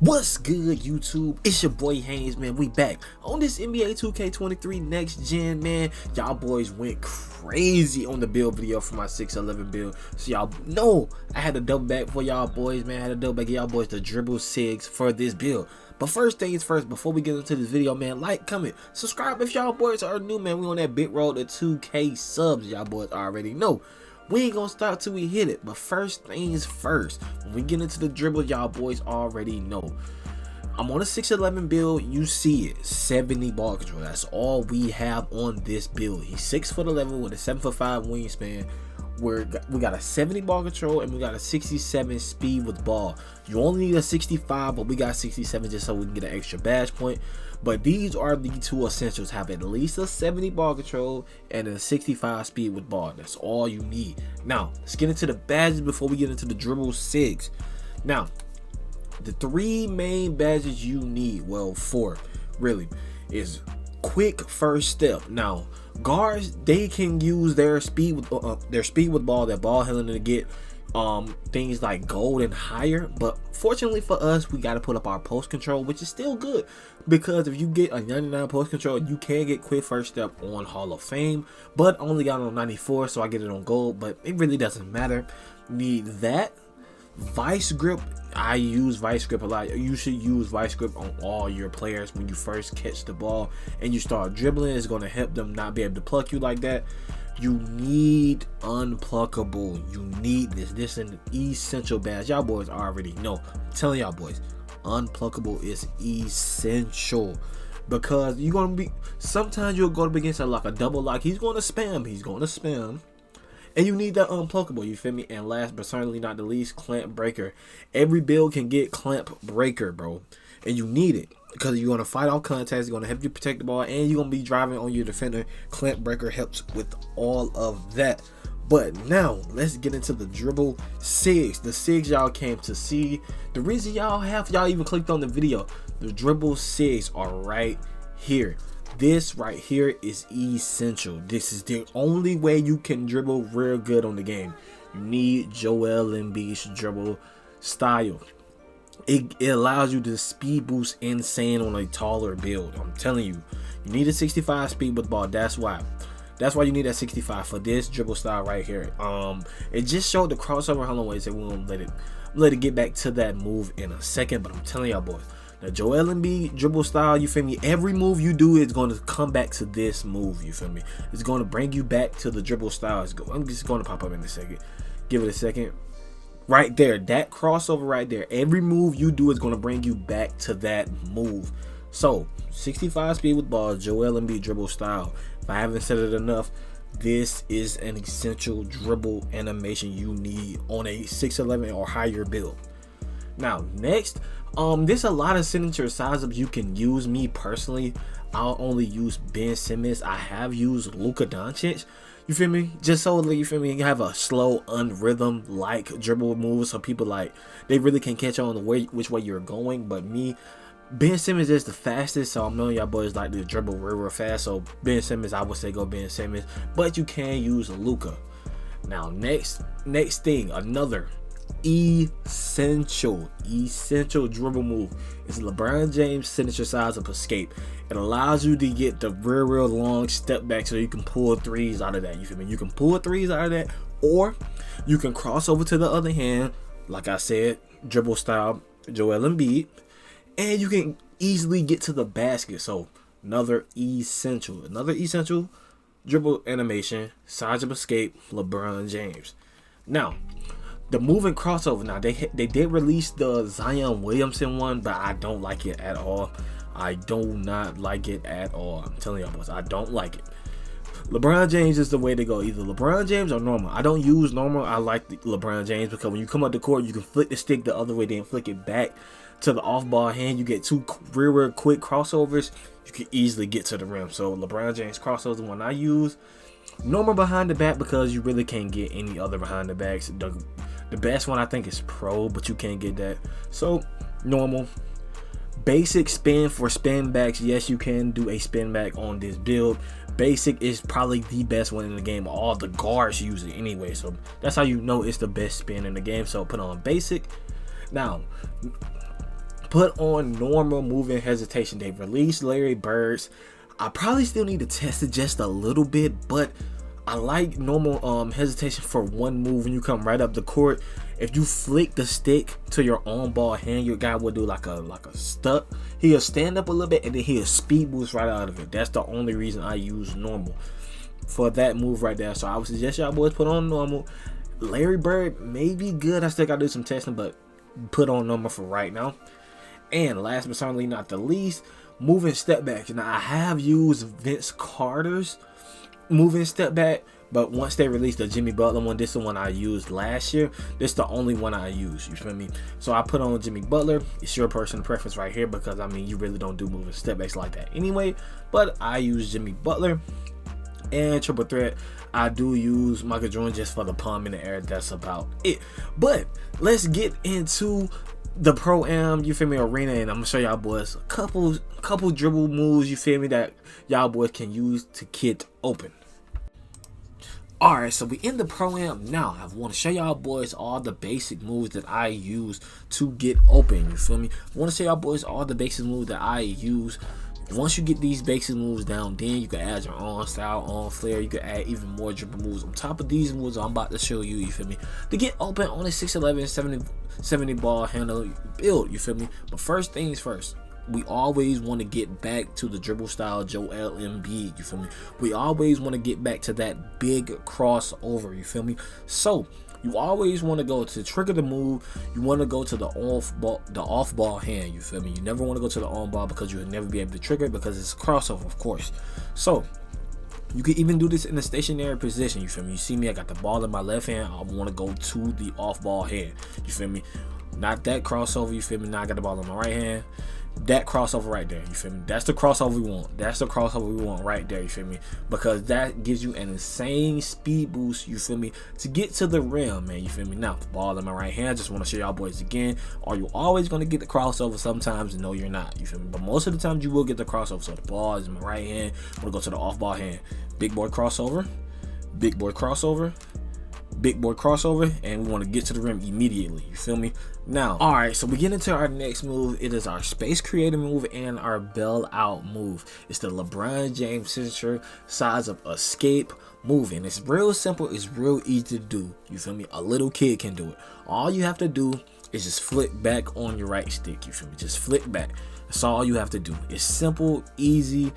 What's good, YouTube? It's your boy Haynes, man. We back on this NBA 2K23 next gen, man. Y'all boys went crazy on the build video for my 611 build, so y'all know I had to double back for y'all boys, man. I had to double back y'all boys the dribble 6 for this build. But first things first, before we get into this video, man, like, comment, subscribe if y'all boys are new, man. We on that big road to 2K subs, y'all boys already know. We ain't gonna start till we hit it, but first things first, when we get into the dribble, y'all boys already know I'm on a 6'11 build. You see it, 70 ball control. That's all we have on this build. He's 6'11 with a 7'5" wingspan. We got a 70 ball control and we got a 67 speed with ball. You only need a 65, but we got 67 just so we can get an extra badge point. But these are the two essentials: have at least a 70 ball control and a 65 speed with ball. That's all you need. Now let's get into the badges before we get into the dribble 6. Now the three main badges you need, well, 4 really, is quick first step. Now guards, they can use their speed with ball, their ball handling to get things like gold and higher. But fortunately for us, we got to put up our post control, which is still good, because if you get a 99 post control, you can get quick first step on Hall of Fame, but only got it on 94, so I get it on gold, but it really doesn't matter. Need that. Vice grip, I use vice grip a lot. You should use vice grip on all your players when you first catch the ball and you start dribbling. It's going to help them not be able to pluck you like that. You need unpluckable. You need this. This is an essential badge. Y'all boys already know. I'm telling y'all boys, unpluckable is essential, because you're going to be, sometimes you'll go up against like a double lock. He's going to spam. And you need that unpluckable, you feel me? And last but certainly not the least, clamp breaker. Every build can get clamp breaker, bro. And you need it, because you're going to fight off contacts, it's going to help you protect the ball, and you're going to be driving on your defender. Clamp breaker helps with all of that. But now, let's get into the dribble 6. The 6 y'all came to see. The reason y'all even clicked on the video, the dribble 6 are right here. This right here is essential. This is the only way you can dribble real good on the game. You need Joel Embiid's dribble style. It allows you to speed boost insane on a taller build. I'm telling you, you need a 65 speed with ball. That's why you need that 65 for this dribble style right here. It just showed the crossover. Hold on, wait a second. We're gonna let it get back to that move in a second. But I'm telling y'all boys, the Joel Embiid dribble style, you feel me? Every move you do is going to come back to this move, you feel me? It's going to bring you back to the dribble style. I'm just going to pop up in a second. Give it a second. Right there, that crossover right there. Every move you do is going to bring you back to that move. So 65 speed with ball, Joel Embiid dribble style. If I haven't said it enough, this is an essential dribble animation you need on a 6'11 or higher build. Now next, there's a lot of signature sizes you can use. Me personally, I'll only use Ben Simmons. I have used Luka Doncic, you feel me, just so, you feel me, you have a slow unrhythm like dribble moves, so people like, they really can catch on the way which way you're going. But me, Ben Simmons is the fastest, so I'm knowing y'all boys like to dribble real fast, so Ben Simmons, I would say go Ben Simmons, but you can use Luka. Now next thing, another essential dribble move is LeBron James signature size of escape. It allows you to get the real long step back, so you can pull threes out of that, you feel me? You can pull threes out of that, or you can cross over to the other hand, like I said, dribble style Joel Embiid, and you can easily get to the basket. So another essential dribble animation, size of escape, LeBron James. Now the moving crossover, now they did release the Zion Williamson one, but I don't like it at all. I do not like it at all. I'm telling y'all boys, I don't like it. LeBron James is the way to go. Either LeBron James or normal. I don't use normal. I like the LeBron James, because when you come up the court, you can flick the stick the other way, then flick it back to the off ball hand. You get two real quick crossovers. You can easily get to the rim. So LeBron James crossover is the one I use. Normal behind the back, because you really can't get any other behind the backs. The best one I think is Pro, but you can't get that. So normal. Basic spin for spin backs. Yes, you can do a spin back on this build. Basic is probably the best one in the game. All the guards use it anyway, so that's how you know it's the best spin in the game. So put on basic. Now put on normal moving hesitation. They released Larry Bird's. I probably still need to test it just a little bit, but I like normal hesitation for one move when you come right up the court. If you flick the stick to your on ball hand, your guy will do like a stuck. He'll stand up a little bit and then he'll speed boost right out of it. That's the only reason I use normal for that move right there. So I would suggest y'all boys put on normal. Larry Bird may be good. I still gotta do some testing, but put on normal for right now. And last but certainly not the least, moving step backs. Now I have used Vince Carter's moving step back, but once they released the Jimmy Butler one, this is the one I used last year. This is the only one I use, you feel me? So I put on Jimmy Butler. It's your personal preference right here, because I mean, you really don't do moving step backs like that anyway, but I use Jimmy Butler. And triple threat, I do use Michael Jordan just for the palm in the air. That's about it. But let's get into the Pro-Am, you feel me, arena, and I'm gonna show y'all boys a couple dribble moves, you feel me, that y'all boys can use to get open. Alright, so we in the Pro-Am now. I want to show y'all boys all the basic moves that I use to get open, you feel me. I want to show y'all boys all the basic moves that I use. Once you get these basic moves down, then you can add your own style, on flair. You can add even more dribble moves on top of these moves I'm about to show you, you feel me, to get open on a 6'11", 70 ball handle build, you feel me. But first things first, we always want to get back to the dribble style Joel Embiid, you feel me. We always want to get back to that big crossover, you feel me. So you always want to go to trigger the move. You want to go to the off ball hand, you feel me. You never want to go to the on ball, because you'll never be able to trigger it, because it's a crossover, of course. So you can even do this in a stationary position, you feel me. You see me, I got the ball in my left hand. I want to go to the off ball hand, you feel me. Not that crossover, you feel me. Now I got the ball in my right hand. That crossover right there, you feel me. That's the crossover we want. That's the crossover we want right there, you feel me. Because that gives you an insane speed boost, you feel me, to get to the rim, man, you feel me. Now the ball in my right hand, just want to show y'all boys again, are you always going to get the crossover? Sometimes no, you're not, you feel me. But most of the time you will get the crossover. So the ball is in my right hand, I'm going to go to the off ball hand. Big boy crossover, big boy crossover, big boy crossover, and we want to get to the rim immediately, you feel me. Now, all right, so we get into our next move. It is our space creator move and our bail out move. It's the LeBron James signature size up escape move, and it's real simple. It's real easy to do, you feel me. A little kid can do it. All you have to do is just flick back on your right stick, you feel me. Just flick back. That's all you have to do. It's simple, easy.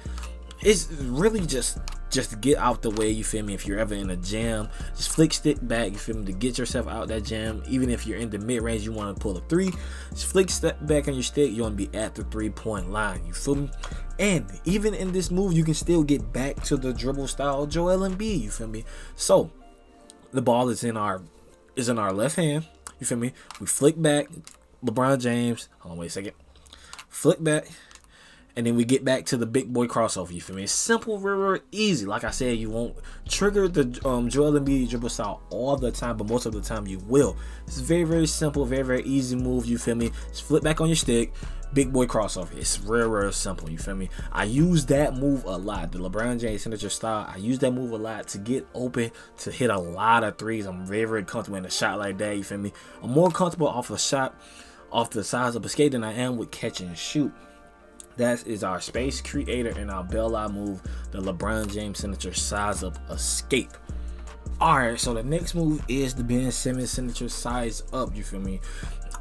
It's really just to get out the way, you feel me. If you're ever in a jam, just flick stick back, you feel me, to get yourself out that jam. Even if you're in the mid-range, you want to pull a three, just flick step back on your stick, you want to be at the 3-point line, you feel me. And even in this move, you can still get back to the dribble style Joel Embiid, you feel me. So the ball is in our left hand, you feel me. We flick back, LeBron James, hold on, wait a second, flick back, and then we get back to the big boy crossover, you feel me. It's simple, very easy. Like I said, you won't trigger the Joel Embiid dribble style all the time, but most of the time you will. It's very simple, very easy move, you feel me. Just flip back on your stick, big boy crossover. It's real simple, you feel me. I use that move a lot, the LeBron James signature style. I use that move a lot to get open, to hit a lot of threes. I'm very comfortable in a shot like that, you feel me. I'm more comfortable off a shot off the size of a skate than I am with catch and shoot. That is our space creator and our bail out move, the LeBron James signature size up escape. Alright, so the next move is the Ben Simmons signature size up, you feel me,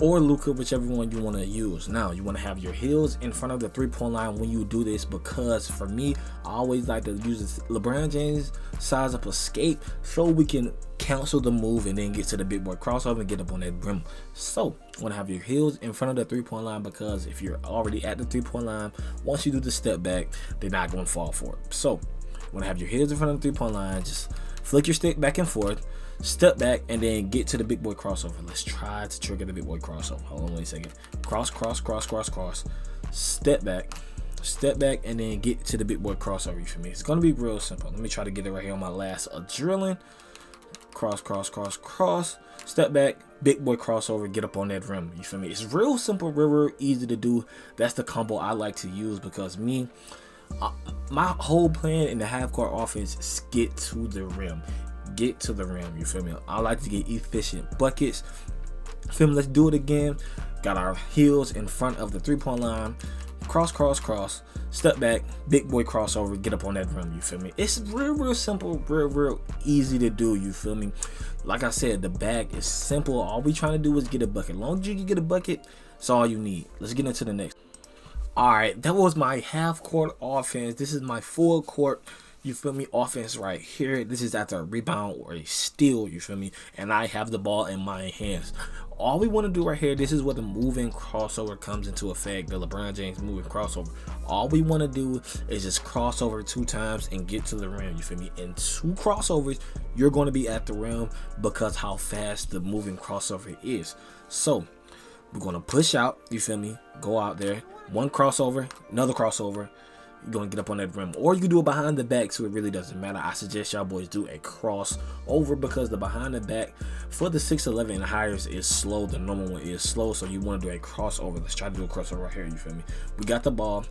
or Luka, whichever one you want to use. Now you want to have your heels in front of the 3-point line when you do this, because for me, I always like to use this LeBron James size up escape so we can cancel the move and then get to the big boy crossover and get up on that rim. So you want to have your heels in front of the 3-point line, because if you're already at the 3-point line, once you do the step back, they're not going to fall for it. So you want to have your heels in front of the 3-point line, just flick your stick back and forth, step back, and then get to the big boy crossover. Let's try to trigger the big boy crossover. Hold on, wait a second. Cross, step back, and then get to the big boy crossover, you feel me. It's gonna be real simple. Let me try to get it right here on my last drilling. Cross, step back, big boy crossover, get up on that rim, you feel me. It's real simple, real easy to do. That's the combo I like to use, because my whole plan in the half court offense is get to the rim, you feel me. I like to get efficient buckets, feel me. Let's do it again. got our heels in front of the 3-point line, cross, cross, cross, step back, big boy crossover, get up on that rim, you feel me? It's real simple, real easy to do, you feel me? Like I said, the bag is simple. All we trying to do is get a bucket. As long as you can get a bucket, that's all you need. Let's get into the next. All right, that was my half court offense. This is my full court, you feel me, offense right here. This is after a rebound or a steal, you feel me, and I have the ball in my hands. All we want to do right here, this is where the moving crossover comes into effect, the LeBron James moving crossover. All we want to do is just cross over 2 times and get to the rim, you feel me? In 2 crossovers, you're going to be at the rim because how fast the moving crossover is. So we're going to push out, you feel me, go out there, 1 crossover, another crossover, you're going to get up on that rim. Or you can do it behind the back, so it really doesn't matter. I suggest y'all boys do a crossover because the behind the back for the 6'11" and higher is slow. The normal one is slow, so you want to do a crossover. Let's try to do a crossover right here, you feel me? We got the ball.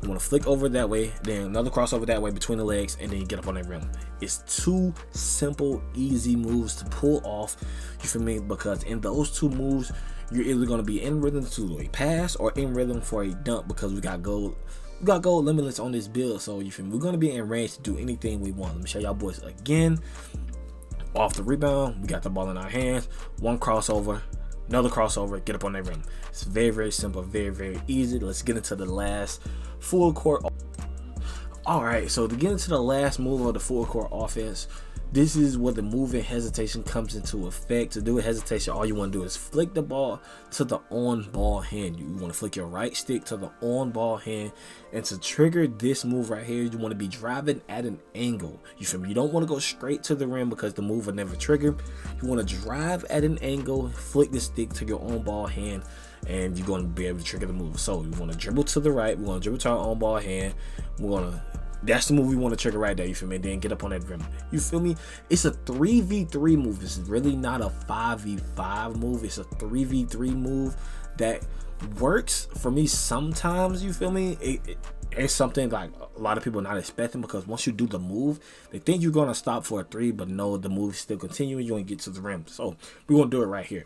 You want to flick over that way, then another crossover that way between the legs, and then you get up on that rim. It's 2 simple, easy moves to pull off, you feel me? Because in those 2 moves, you're either going to be in rhythm to do a pass or in rhythm for a dunk because we got gold limitless on this build. So you feel me? We're going to be in range to do anything we want. Let me show y'all boys again. Off the rebound, we got the ball in our hands, 1 crossover, another crossover, get up on that rim. It's very simple, very easy. Let's get into the last full court. All right, so to get into the last move of the full court offense, this is where the moving hesitation comes into effect. To do a hesitation, all you want to do is flick the ball to the on-ball hand. You want to flick your right stick to the on-ball hand. And to trigger this move right here, you want to be driving at an angle. You feel me? You don't want to go straight to the rim because the move will never trigger. You want to drive at an angle, flick the stick to your on-ball hand, and you're going to be able to trigger the move. So you want to dribble to the right. We want to dribble to our on-ball hand. That's the move we want to trigger right there, you feel me? And then get up on that rim. You feel me? It's a 3v3 move. It's really not a 5v5 move. It's a 3v3 move that works for me sometimes, you feel me? It's something like a lot of people are not expecting because once you do the move, they think you're going to stop for a 3, but no, the move is still continuing. You're going to get to the rim. So we're going to do it right here.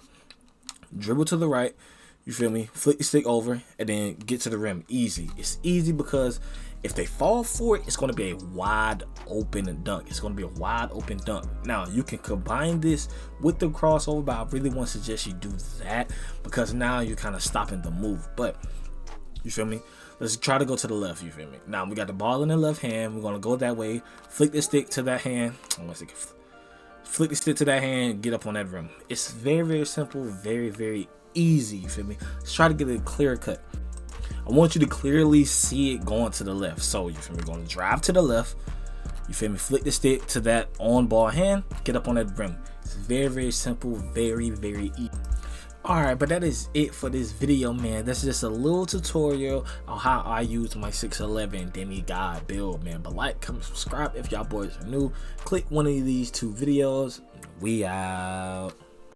Dribble to the right, you feel me? Flick the stick over and then get to the rim. Easy. It's easy because if they fall for it, it's going to be a wide open dunk. It's going to be a wide open dunk. Now, you can combine this with the crossover, but I really want to suggest you do that because now you're kind of stopping the move. But, you feel me? Let's try to go to the left, you feel me? Now, we got the ball in the left hand. We're going to go that way. Flick the stick to that hand. Flick the stick to that hand. Get up on that rim. It's very simple, very easy, you feel me? Let's try to get a clear cut. I want you to clearly see it going to the left. So you feel me? Going to drive to the left. You feel me? Flick the stick to that on ball hand. Get up on that rim. It's very simple. Very easy. Alright, but that is it for this video, man. That's just a little tutorial on how I use my 6'11" demigod build, man. But like, comment, subscribe if y'all boys are new. Click one of these 2 videos. We out.